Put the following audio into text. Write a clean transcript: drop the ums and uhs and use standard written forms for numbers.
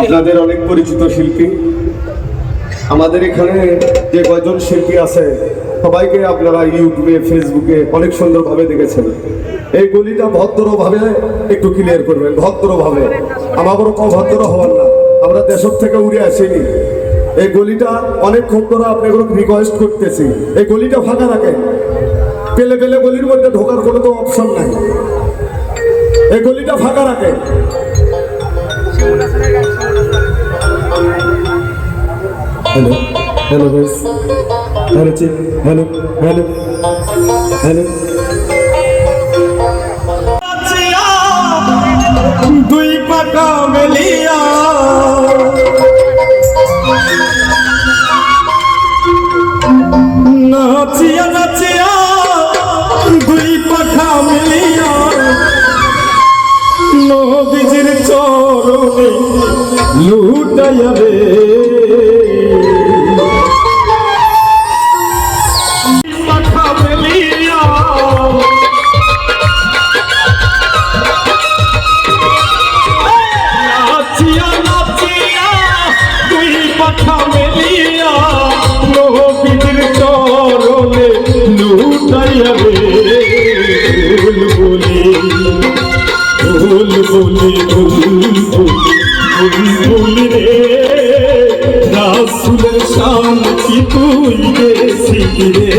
আপনাদের অনেক পরিচিত শিল্পী। আমাদের এখানে যে কয়জন শিল্পী আছে সবাইকে আপনারা ইউটিউবে ফেসবুকে অনেক সুন্দরভাবে দেখেছেন। এই গলিটা ভদ্রভাবে একটু ক্লিয়ার করবেন, ভদ্রভাবে, আমাদেরও অভদ্র হওয়ার না, আমরা দেশের থেকে উড়ে আসিনি। এই গলিটা অনেকক্ষণ ধরে আপনাদের রিকোয়েস্ট করতেছি, এই গলিটা ফাঁকা রাখেন। পেলে পেলে গলির মধ্যে ঢোকার কোনো তো অপশন নাই, এই গলিটা ফাঁকা রাখেন। হ্যালো হ্যালো গাইস, হ্যালো চিক, হ্যালো হ্যালো হ্যালো। দুই পাকা মেলিয়া নাচিয়া নাচিয়া, দুই পাখা মিলিয়া নবীজির চরণে লুটাইয়া রে। পাখা মিলিয়া নাচিয়া নাচিয়া, দুই পাখা মিলিয়া নবীজির চরণে লুটাইয়া রে। বুলবুলি বুলবুলি বুলবুলি রে, রাসূলের শান্তি তুই গেছিলি রে।